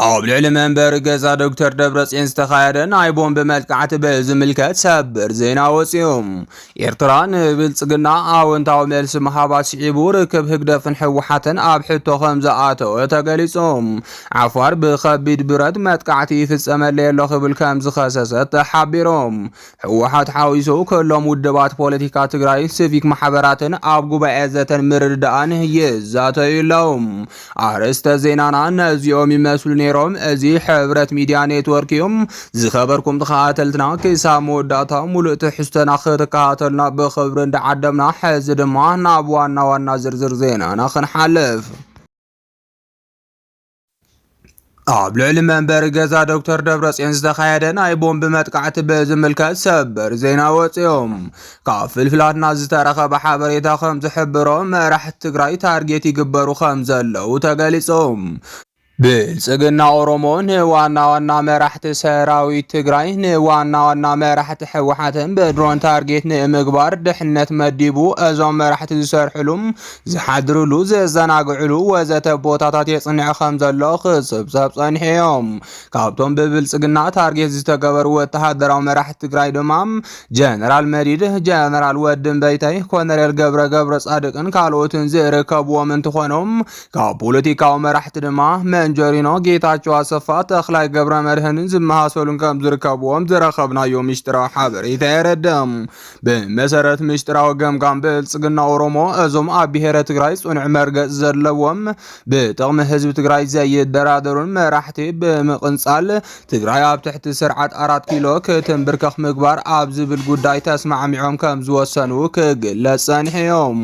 ኣብ ልዕሊ መንበር ገዛ ዶክተር ደብረጽዮን ዝተኻየደ ናይ ቦምብ መልክዓት ብዝምልከት ሰበር ዜና ወፂኦም ኤርትራ ንብልጽግና ኣወንታዊ መልሲ ምሃባ ስዒቡ ርክብ ህግደፍን ሕወሓትን ኣብ ሕቶ ከም ዝኣተወ ተገሊጾም ዓፋር ብከቢድ ብረት መጥቃዕቲ ይፍጸመለይ ኣሎ ክብል ከም ዝኸሰሰት ተሓቢሮም ሕወሓት ሓዊሱ ከሎም ውድባት ፖለቲካ ትግራይ ሲቪክ ማሕበራትን ኣብ ጉባኤ ዘተን ምርድዳእን ይዛተዩ ኣለዎም ኣርእስተ ዜናና ነዚኦም ይመስሉ ሮም እዚ ሕብረት ሚዲያ ኔትወርክ እዮም ዝኸበርኩም ተኸታተልትና ክሳብ መወዳእታ ሙሉእ ትሕዝቶና ክትከታተሉና ብኽብሪ እንዳዓደምና ሕዚ ድማ ናብ ዋና ዝርዝር ዜናና ክንሓልፍ ኣብ ልዕሊ መንበር ገዛ ዶክተር ደብረጽዮን ዝተኻየደ ናይ ቦምብ መጥቃዕቲ ብዝምልከት ሰበር ዜና ወፂኦም ካብ ፍልፍላትና ዝተረኸበ ሓበሬታ ከም ዝሕብሮ መራሕቲ ትግራይ ታርጌት ይግበሩ ከም ዘለው ተገሊጾም ብልጽግና ኦሮሞ ንዋና መራሕቲ ሰራዊት ትግራይ ንዋና መራሕቲ ሕወሓትን ብድሮን ታርጌት ንምግባር ድሕነት መዲቡ እዞም መራሕቲ ዝሰርሕሉም ዝሓድሩሉ ዘዘናግዕሉ ወዘተ ቦታታት የጽንዕ ከም ዘሎ ክስብሰብ ጸኒሖም ካብቶም ብብልጽግና ታርጌት ዝተገበሩ ወተሃደራዊ መራሕቲ ትግራይ ድማ ጀነራል መዲድ ጀነራል ወድን በይተይ ኮሎኔል ገብረ ጻድቅን ካልኦትን ዝርከብዎም እንትኾኖም ካብ ፖለቲካዊ መራሕቲ ድማ ጀሪኖ ጌታቸው አሰፋ ተኽላይ ገብረ መድህንን ዝመሃሰሉን ከም ዝርከብዎም ዝረኸብናዮ ምስጢራዊ ሓበሬታ የረድም ብመሰረት ምስጢራዊ ገምጋም ብልጽግና ኦሮሞ እዞም ኣብ ብሔረ ትግራይ ጽኑዕ መርገጽ ዘለዎም ብጥቕሚ ህዝቢ ትግራይ ዘይደራደሩን መራሕቲ ብምቕንጻል ትግራይ ኣብ ትሕቲ ስርዓት 4 ኪሎ ክትንብርከኽ ምግባር ኣብ ዝብል ጉዳይ ተስማዕሚዖም ከም ዝወሰኑ ክግለጽ ጸኒሖም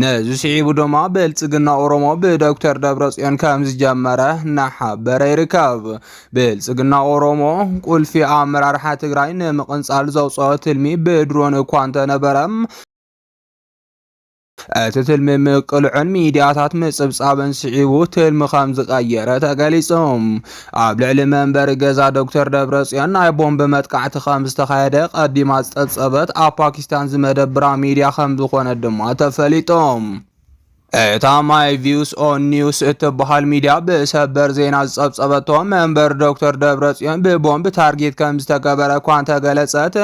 ነዚ ስዒቡ ድማ ብልጽግና ኦሮሞ ብዶክተር ደብረጽዮን ከም ዝጀመረ ናሓበረ ይርከብ ብልጽግና ኦሮሞ ቁልፊ ኣመራርሓ ትግራይ ንምቕንጻል ዘውፅኦ ትልሚ ብድሮን እኳ እንተነበረም እቲ ትልሚ ምቅልዑን ሚድያታት ምጽብጻብን ስዒቡ ትልሚ ከም ዝቐየረ ተገሊጾም ኣብ ልዕሊ መንበሪ ገዛ ዶክተር ደብረጽዮን ናይ ቦምብ መጥቃዕቲ ከም ዝተኻየደ ቀዲማ ዝጠጸበት ኣብ ፓኪስታን ዝመደብራ ሚድያ ከም ዝኾነ ድማ ተፈሊጦም እታ ማይ ቪውስ ኦን ኒውስ እትበሃል ሚድያ ብሰበር ዜና ዝጸብጸበቶ መንበር ዶክተር ደብረጽዮን ብቦምብ ታርጌት ከም ዝተገበረ እኳ እንተገለጸት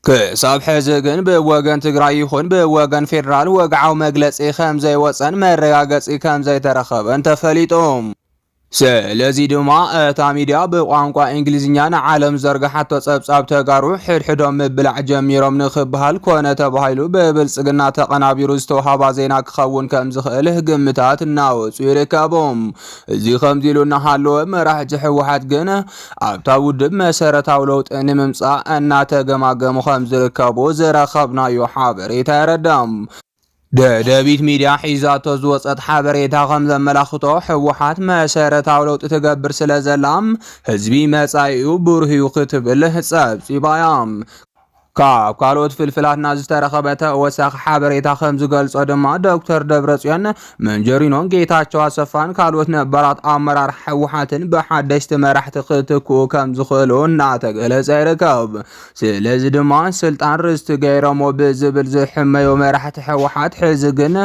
ክሳብ ሕዚ ግን ብወገን ትግራይ ይኹን ብወገን ፌደራል ወግዓዊ መግለጺ ከም ዘይወፀን መረጋገጺ ከም ዘይተረኸበን ተፈሊጦም ስለዚ ድማ እታ ሚድያ ብቋንቋ እንግሊዝኛ ንዓለም ዘርግሓቶ ጸብጻብ ተጋሩ ሕድሕዶም ምብላዕ ጀሚሮም ንኽብሃል ኮነ ተባሂሉ ብብልጽግና ተቐናቢሩ ዝተውሃባ ዜና ክኸውን ከም ዝኽእል ግምታት እናወፁ ይርከቦም እዚ ከምዚ ኢሉ እናሃለወ መራሕቲ ሕወሓት ግን ኣብታ ውድብ መሰረታዊ ለውጢ ንምምጻእ እናተገማገሙ ከም ዝርከቡ ዝረኸብናዮ ሓበሬታ የረዳም ደደቢት ሚድያ ሒዛቶ ዝወፀት ሓበሬታ ከም ዘመላኽቶ ሕወሓት መሰረታዊ ለውጢ ትገብር ስለ ዘላም ህዝቢ መጻኢኡ ብሩህ እዩ ክትብል ጸብጺባያ ካብ ካልኦት ፍልፍላትና ዝተረኸበተ ወሳኺ ሓበሬታ ከም ዝገልጾ ድማ ዶክተር ደብረጽዮን መንጀሪኖን ጌታቸው አሰፋን ካልኦት ነባራት ኣመራር ሕወሓትን ብሓደሽቲ መራሕቲ ክትክኡ ከም ዝኽእሉ እናተገለጸ ይርከብ ስለዚ ድማ ስልጣን ርስቲ ገይሮሞ ብዝብል ዝሕመዮ መራሕቲ ሕወሓት ሕዚ ግን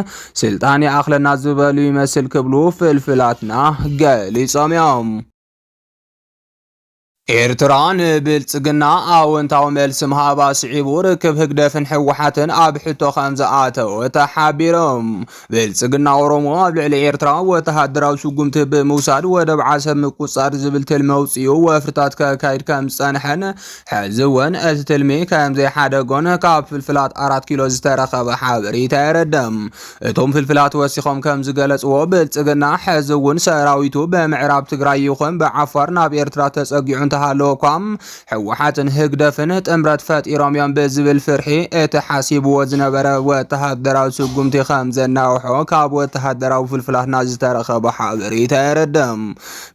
ስልጣን ይኣኽለና ዝበሉ ይመስል ክብሉ ፍልፍላትና ገሊጾም እዮም ኤርትራን ብልጽግና ኣወንታዊ መልሲ ምሃባ ስዒቡ ርክብ ህግደፍን ሕወሓትን ኣብ ሕቶ ከም ዝኣተወ ተሓቢሮም ብልጽግና ኦሮሞ ኣብ ልዕሊ ኤርትራ ወተሃደራዊ ስጉምቲ ብምውሳድ ወደብ ዓሰብ ምቁጻር ዝብል ትልሚ ኣውፂኡ ወፍርታት ከካይድ ከም ዝጸንሐን ሕዚ እውን እቲ ትልሚ ከም ዘይሓደጎን ካብ ፍልፍላት 4 ኪሎ ዝተረኸበ ሓበሬታ የረድም እቶም ፍልፍላት ወሲኾም ከም ዝገለጽዎ ብልጽግና ሕዚ እውን ሰራዊቱ ብምዕራብ ትግራይ ይኹን ብዓፋር ናብ ኤርትራ ተጸጊዑ ሃለውኳም ሕወሓትን ህግደፍን ጥምረት ፈጢሮም እዮም ብዝብል ፍርሒ እቲ ሓሲብዎ ዝነበረ ወተሃደራዊ ስጉምቲ ከም ዘናውሖ ካብ ወተሃደራዊ ፍልፍላትና ዝተረኸበ ሓበሬታ የረድም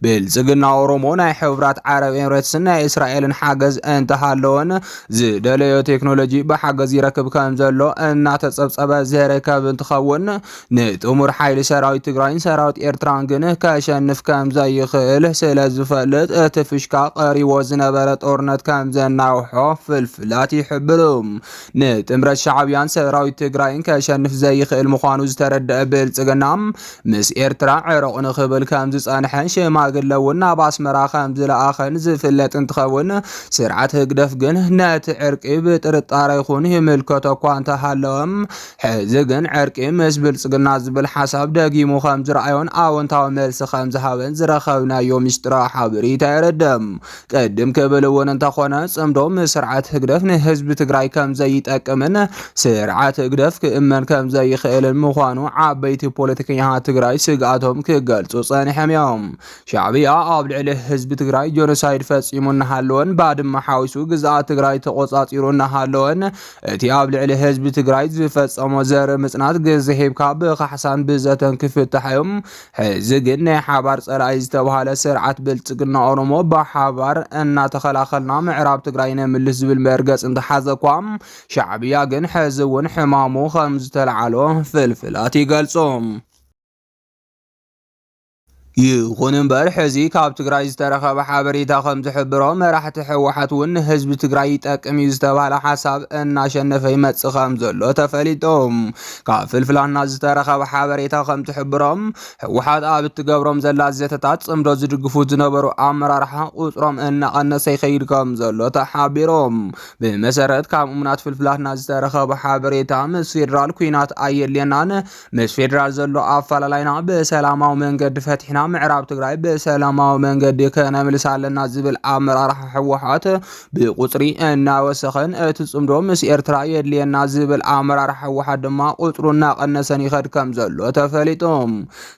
ብልጽግና ኦሮሞ ናይ ሕብራት ዓረብ ኤምሬትስን ናይ እስራኤልን ሓገዝ እንተሃለወን ዝደለዮ ቴክኖሎጂ ብሓገዝ ይረክብ ከም ዘሎ እናተጸብጸበ ዝርከብ እንትኸውን ንጥሙር ሓይሊ ሰራዊት ትግራይን ሰራዊት ኤርትራን ግን ከሸንፍ ከም ዘይኽእል ስለ ዝፈልጥ እቲ ፍሽካ ተደሪቦ ዝነበረ ጦርነት ከም ዘናውሖ ፍልፍላት ይሕብሩ። ንጥምረት ሻዕብያን ሰራዊት ትግራይን ከሸንፍ ዘይኽእል ምዃኑ ዝተረድአ ብልጽግና ምስ ኤርትራ ዕረቕ ንኽብል ከም ዝጸንሐን ሽማግለ እውን ናብ ኣስመራ ከም ዝለኣኸን ዝፍለጥ እንትኸውን ስርዓት ህግደፍ ግን ነቲ ዕርቂ ብጥርጣረ ይኹን ይምልከቶ እኳ እንተሃለወም ሕዚ ግን ዕርቂ ምስ ብልጽግና ዝብል ሓሳብ ደጊሙ ከም ዝረኣዮን ኣወንታዊ መልሲ ከም ዝሃበን ዝረኸብናዮ ምስጢራዊ ሓበሬታ የረድም። ቅድም ክብል እውን እንተኾነ ጽምዶ ምስ ስርዓት ህግደፍ ንህዝቢ ትግራይ ከም ዘይጠቅምን ስርዓት ህግደፍ ክእመን ከም ዘይኽእልን ምዃኑ ዓበይቲ ፖለቲከኛታት ትግራይ ስግኣቶም ክገልጹ ጸኒሖም እዮም። ሻዕብያ ኣብ ልዕሊ ህዝቢ ትግራይ ጆኖሳይድ ፈጺሙ እናሃለወን ባድመ ሓዊሱ ግዝኣት ትግራይ ተቆጻጺሩ እናሃለወን እቲ ኣብ ልዕሊ ህዝቢ ትግራይ ዝፈጸሞ ዘርኢ ምጽናት ግዜ ሂብካ ብኻሕሳን ብዘተን ክፍታሕ እዮም። ሕዚ ግን ናይ ሓባር ጸላኢ ዝተባሃለ ስርዓት ብልጽግና ኦሮሞ ብሓባር እናተኸላኸልና ምዕራብ ትግራይ ንምልስ ዝብል መርገጽ እንተሓዘ እኳ ሻዕብያ ግን ሕዚ እውን ሕማሙ ከም ዝተለዓሎ ፍልፍላት ይገልጾም። ይኹን እምበር ሕዚ ካብ ትግራይ ዝተረኸበ ሓበሬታ ከም ዝሕብሮ መራሕቲ ሕወሓት እውን ህዝቢ ትግራይ ይጠቅም እዩ ዝተባሃለ ሓሳብ እናሸነፈ ይመጽእ ከም ዘሎ ተፈሊጦም። ካብ ፍልፍላትና ዝተረኸበ ሓበሬታ ከም ዝሕብሮም ሕወሓት ኣብ እትገብሮም ዘላ ዘተታት ጽምዶ ዝድግፉ ዝነበሩ ኣመራርሓ ቁጽሮም እናቐነሰ ይኸይድ ከም ዘሎ ተሓቢሮም። ብመሰረት ካብ እሙናት ፍልፍላትና ዝተረኸበ ሓበሬታ ምስ ፌደራል ኩናት ኣየድልየናን ምስ ፌደራል ዘሎ ኣፈላላይና ብሰላማዊ መንገዲ ፈቲሕና ምዕራብ ትግራይ ብሰላማዊ መንገዲ ከነምልስ ኣለና ዝብል ኣመራርሓ ሕወሓት ብቁጽሪ እናወሰኸን እቲ ጽምዶ ምስ ኤርትራ የድልየና ዝብል ኣመራርሓ ሕወሓት ድማ ቁጽሩ እናቐነሰን ይኸድ ከም ዘሎ ተፈሊጦም።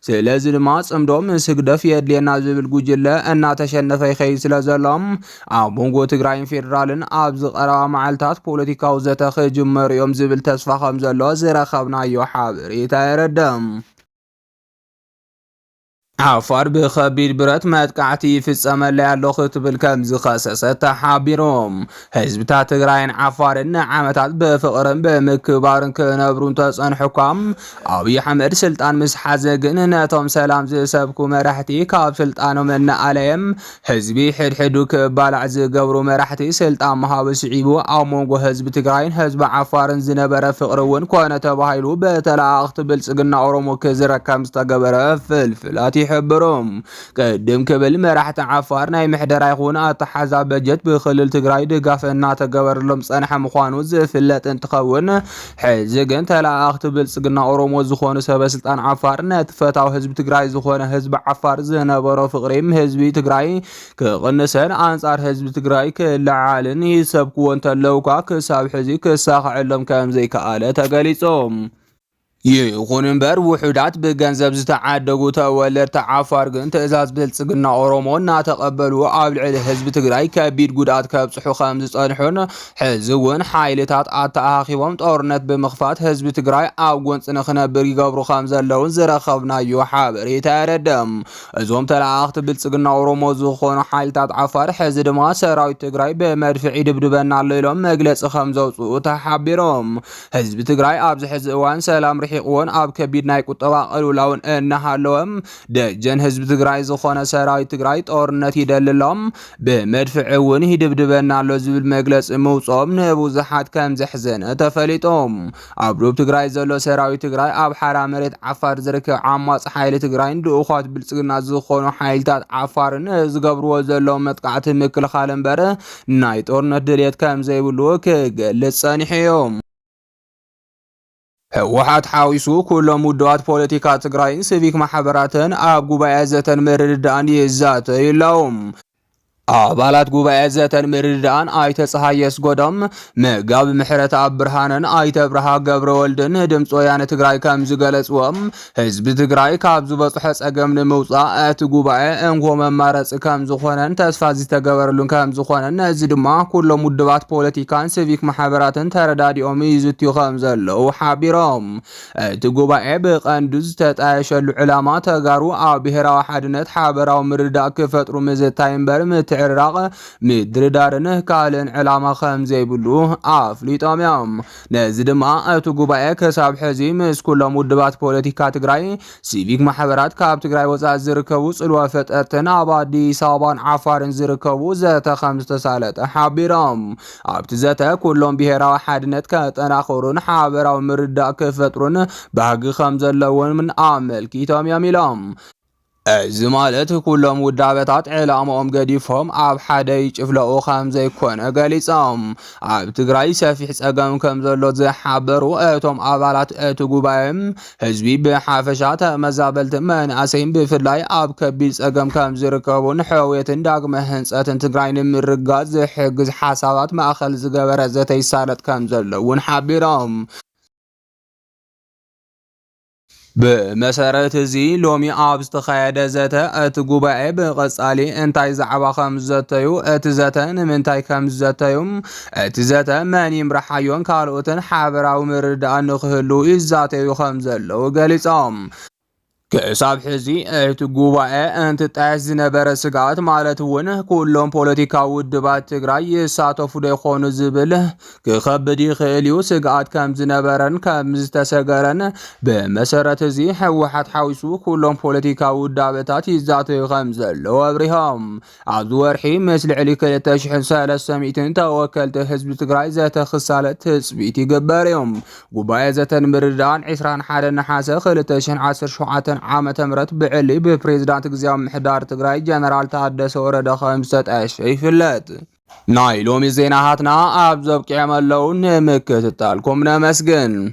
ስለዚ ድማ ጽምዶ ምስ ህግደፍ የድልየና ዝብል ጉጅለ እናተሸነፈ ይኸይድ ስለ ዘሎም ኣብ መንጎ ትግራይን ፌደራልን ኣብ ዝቐረባ መዓልታት ፖለቲካዊ ዘተ ክጅመሩ እዮም ዝብል ተስፋ ከም ዘሎ ዝረኸብናዮ ሓበሬታ የረድም። ዓፋር ብከቢድ ብረት መጥቃዕቲ ይፍጸመላ ያሎ ክትብል ከም ዝኸሰሰት ተሓቢሮም። ህዝብታት ትግራይን ዓፋርን ንዓመታት ብፍቕርን ብምክባርን ክነብሩን ተጸንሑኳም ኣብይ ኣሕመድ ስልጣን ምስ ሓዘ ግን ነቶም ሰላም ዝሰብኩ መራሕቲ ካብ ስልጣኖም እናኣለየም ህዝቢ ሕድሕዱ ክባላዕ ዝገብሩ መራሕቲ ስልጣን ምሃብ ስዒቡ ኣብ መንጎ ህዝቢ ትግራይን ህዝቢ ዓፋርን ዝነበረ ፍቕሪ እውን ኮነ ተባሂሉ በተላእኽቲ ብልጽግና ኦሮሞ ክዝረከብ ዝተገበረ ፍልፍላት ይሕብሮም። ቅድም ክብል መራሕቲ ዓፋር ናይ ምሕደራ ይኹን ኣተሓዛ በጀት ብክልል ትግራይ ድጋፍ እናተገበረሎም ጸንሐ ምዃኑ ዝፍለጥ እንትኸውን ሕዚ ግን ተላእኽቲ ብልጽግና ኦሮሞ ዝኾኑ ሰበስልጣን ዓፋር ነቲ ፈታዊ ህዝቢ ትግራይ ዝኾነ ህዝቢ ዓፋር ዝነበሮ ፍቕሪ ህዝቢ ትግራይ ክቕንሰን ኣንጻር ህዝቢ ትግራይ ክለዓልን ይሰብክዎ እንተለውካ ክሳብ ሕዚ ክሳኽዐሎም ከም ዘይከኣለ ተገሊጾም። ይኹን እምበር ውሑዳት ብገንዘብ ዝተዓደጉ ተወለድቲ ዓፋር ግን ትእዛዝ ብልጽግና ኦሮሞ እናተቐበሉ ኣብ ልዕሊ ህዝቢ ትግራይ ከቢድ ጉድኣት ከብጽሑ ከም ዝጸንሑን ሕዚ እውን ሓይልታት ኣተኣኺቦም ጦርነት ብምኽፋት ህዝቢ ትግራይ ኣብ ጎንፂ ንኽነብር ይገብሩ ከም ዘለውን ዝረኸብናዮ ሓበሬታ የረድም። እዞም ተላእኽቲ ብልጽግና ኦሮሞ ዝኾኑ ሓይልታት ዓፋር ሕዚ ድማ ሰራዊት ትግራይ ብመድፍዕ ይድብድበና ኣሎ ኢሎም መግለጺ ከም ዘውፅኡ ተሓቢሮም። ህዝቢ ትግራይ ኣብዚ ሕዚ እዋን ሰላም ውን ኣብ ከቢድ ናይ ቁጠባ ቅልውላውን እናሃለወም ደጀን ህዝቢ ትግራይ ዝኾነ ሰራዊት ትግራይ ጦርነት ይደልሎም ብመድፍዕ እውን ይድብድበና ኣሎ ዝብል መግለፂ ምውፅኦም ንብዙሓት ከም ዘሕዘነ ተፈሊጦም። ኣብ ሩብ ትግራይ ዘሎ ሰራዊት ትግራይ ኣብ ሓራ መሬት ዓፋር ዝርከብ ዓማጺ ሓይሊ ትግራይን ድኡኻት ብልጽግና ዝኾኑ ሓይልታት ዓፋርን ዝገብርዎ ዘለዎም መጥቃዕቲ ምክልኻል እምበር ናይ ጦርነት ድልየት ከም ዘይብሉ ክገልጽ ጸኒሑ እዮም። ሕወሓት ሓዊሱ ኩሎም ውድባት ፖለቲካ ትግራይን ሲቪክ ማሕበራትን ኣብ ጉባኤ ዘተን ምርድዳእን ይዛተዩ ኣለዉ። ኣባላት ጉባኤ ዘተን ምርድዳእን ኣይተ ፀሃየስ ጎዶም መጋቢ ምሕረት ኣብ ብርሃንን ኣይተ ብርሃ ገብረ ወልድን ድምፂ ወያነ ትግራይ ከም ዝገለጽዎም ህዝቢ ትግራይ ካብ ዝበፅሖ ጸገም ንምውፃእ እቲ ጉባኤ እንጎ መማረፂ ከም ዝኾነን ተስፋ ዝተገበረሉን ከም ዝኾነን ነዚ ድማ ኩሎም ውድባት ፖለቲካን ሲቪክ ማሕበራትን ተረዳዲኦም ይዝትዩ ከም ዘለዉ ሓቢሮም። እቲ ጉባኤ ብቐንዱ ዝተጣየሸሉ ዕላማ ተጋሩ ኣብ ብሄራዊ ሓድነት ሓበራዊ ምርድዳእ ክፈጥሩ ምዝታይ እምበር ምትዕርራቕ ምድርዳርን ካልእን ዕላማ ከም ዘይብሉ ኣፍሊጦም እዮም። ነዚ ድማ እቲ ጉባኤ ክሳብ ሕዚ ምስ ኩሎም ውድባት ፖለቲካ ትግራይ ሲቪክ ማሕበራት ካብ ትግራይ ወፃኢ ዝርከቡ ጽልዋ ፈጠርትን ኣብ ኣዲስ ኣበባን ዓፋርን ዝርከቡ ዘተ ከም ዝተሳለጠ ሓቢሮም ኣብቲ ዘተ ኩሎም ብሄራዊ ሓድነት ከጠናኽሩን ሓበራዊ ምርዳእ ክፈጥሩን ባህጊ ከም ዘለዎምን ኣመልኪቶም እዮም ኢሎም። እዚ ማለት ኩሎም ውዳበታት ዕላምኦም ገዲፎም ኣብ ሓደ ይጭፍለቑ ከም ዘይኮነ ገሊፆም ኣብ ትግራይ ሰፊሕ ፀገም ከም ዘሎ ዝሓበሩ እቶም ኣባላት እቲ ጉባኤ ህዝቢ ብሓፈሻ ተመዛበልቲ መናእሰይን ብፍላይ ኣብ ከቢድ ፀገም ከም ዝርከቡን ሕውየትን ዳግመ ህንፀትን ትግራይ ንምርጋፅ ዝሕግዝ ሓሳባት ማእኸል ዝገበረ ዘተ ይሳለጥ ከም ዘለውን ሓቢሮም بمسارات زي لومي عابست خيادة زتا اتقوبا بقصالي انتاي زعبا خمزتايو اتزتا نمنتاي خمزتايوم اتزتا ماني مرحايون كالوتن حابراو مردان نخهلو ازاتايو خمزلو قاليسام كساب حزي اتقوبا انت تازن برسقات مالتون كلهم بوليتيكا ودبات تقراي يساتوفو ديخونو زبله كخبدي خيليو سقات كمزنبرن كمزتسقرن بمسارة زي حوحات حويسو كلهم بوليتيكا ودابتات يزاتو خمزلو ابريهم عبدورحي مثل عليك يتشحن سالة سميتين توكلت حزب تقراي ذات خسالة تسبيتي قباريهم قوبا ذات مردان عسران حال نحاسة خلتشن عصر شعاتن عامة مرت بعلي ببريزدانت غزيام محدار تقراي جنرال تحدث ورد 15 يفلت نايلومي زيناتنا ابزب كعمل لون مكتتالكم نمسجن